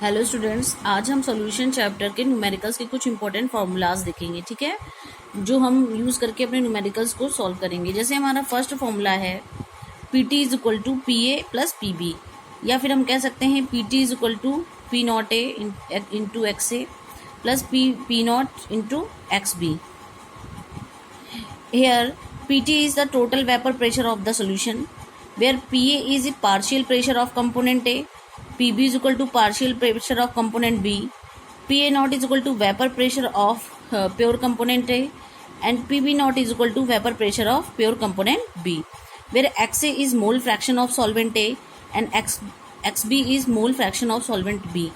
Hello students, आज हम solution chapter के न्यूमेरिकल्स के कुछ इंपॉर्टेंट फार्मूलाज देखेंगे। ठीक है, जो हम यूज़ करके अपने न्यूमेरिकल्स को सॉल्व करेंगे। जैसे हमारा फर्स्ट फार्मूला है P T is equal to P A plus P B, या फिर हम कह सकते हैं P T is equal to P naught A into X A plus P naught into X B. Here P T is the total vapour pressure of the solution, where P A is the partial pressure of component A, Pb is equal to partial pressure of component B, Pa naught is equal to vapor pressure of pure component A, and Pb naught is equal to vapor pressure of pure component B, where Xa is mole fraction of solvent A and Xb is mole fraction of solvent B.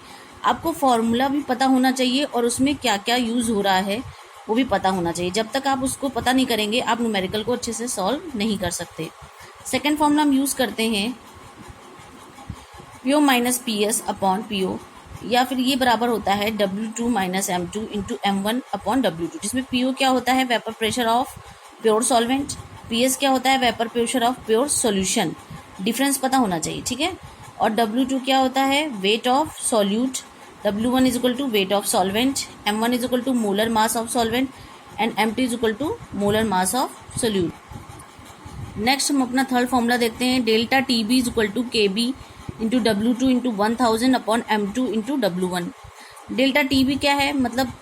आपको formula भी पता होना चाहिए और उसमें क्या क्या use हो रहा है वो भी पता होना चाहिए। जब तक आप उसको पता नहीं करेंगे आप न्यूमेरिकल को अच्छे से सॉल्व नहीं कर सकते। सेकेंड फॉर्मूला हम यूज़ करते हैं P minus P S upon P O, या फिर ये बराबर होता है W2 minus M2 into M1 upon W2, जिसमें पी ओ क्या होता है vapour pressure of pure solvent, P S क्या होता है vapour pressure of pure solution. Difference पता होना चाहिए, ठीक है। और W2 क्या होता है weight of solute, W1 is equal to weight of solvent, M1 is equal to molar mass of solvent and M2 is equal to molar mass of solute. Next हम अपना थर्ड फॉर्मूला देखते हैं delta T B is equal to K B into W2 into 1000 upon M2 into W1। Delta T B क्या है, मतलब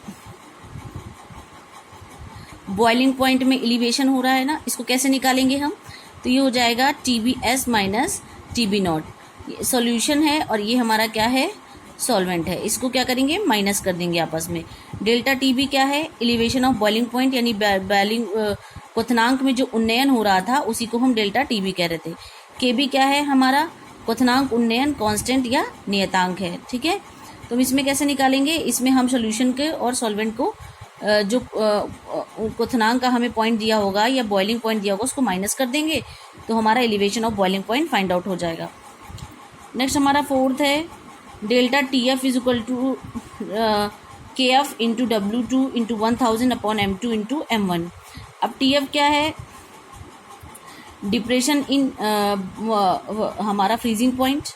boiling point में elevation हो रहा है ना, इसको कैसे निकालेंगे हम, तो ये हो जाएगा T B S minus T B naught. ये सॉल्यूशन है और ये हमारा क्या है सॉल्वेंट है, इसको क्या करेंगे माइनस कर देंगे आपस में। डेल्टा टी बी क्या है एलिवेशन ऑफ बॉइलिंग पॉइंट, यानी बॉइलिंग क्वथनांक में जो उन्नयन हो रहा था उसी को हम डेल्टा टी बी कह रहे थे। के बी क्या है हमारा क्वथनांक उन्नयन कांस्टेंट या नियतांक है, ठीक है। तो हम इसमें कैसे निकालेंगे, इसमें हम सॉल्यूशन के और सॉल्वेंट को जो क्वथनांक का हमें पॉइंट दिया होगा या बॉइलिंग पॉइंट दिया होगा उसको माइनस कर देंगे तो हमारा elevation of boiling point find out हो जाएगा। नेक्स्ट हमारा फोर्थ है delta T F is equal to K F into W2 into 1000 upon M2 into M1। अब टी एफ क्या है डिप्रेशन इन हमारा फ्रीजिंग पॉइंट,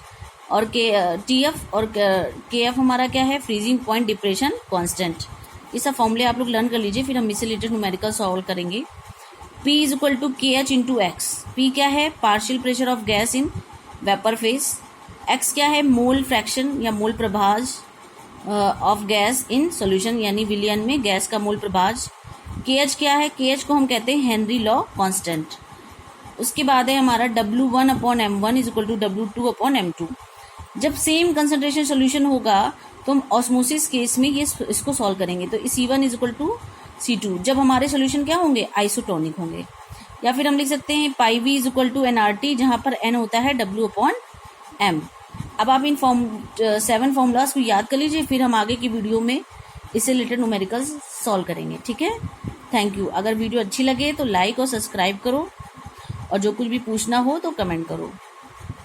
और के टी एफ और के एफ हमारा क्या है फ्रीजिंग पॉइंट डिप्रेशन कांस्टेंट। ये सब फॉर्मूले आप लोग लर्न कर लीजिए, फिर हम इससे रिलेटेड न्यूमेरिकल सॉल्व करेंगे। P इज इक्वल टू के एच इंटू एक्स, पी क्या है partial pressure of gas in vapour phase, x क्या है मोल फ्रैक्शन या मोल प्रभाज ऑफ गैस इन सॉल्यूशन, यानी विलियन में गैस का मोल प्रभाज। के एच क्या है, के एच को हम कहते हैं हेनरी लॉ कांस्टेंट। उसके बाद है हमारा W1 upon M1 is equal to W2 upon M2। जब सेम कंसंट्रेशन सोल्यूशन होगा तो हम ऑस्मोसिस केस में ये इसको सॉल्व करेंगे, तो C1 is equal to C2 जब हमारे सोल्यूशन क्या होंगे आइसोटोनिक होंगे। या फिर हम लिख सकते हैं pi V is equal to NRT, जहाँ पर N होता है W अपॉन M। अब आप इन 7 फॉर्मूलाज को याद कर लीजिए, फिर हम आगे की वीडियो में इससे रिलेटेड न्यूमेरिकल्स सॉल्व करेंगे, ठीक है। Thank you. अगर वीडियो अच्छी लगे तो लाइक और सब्सक्राइब करो, और जो कुछ भी पूछना हो तो कमेंट करो।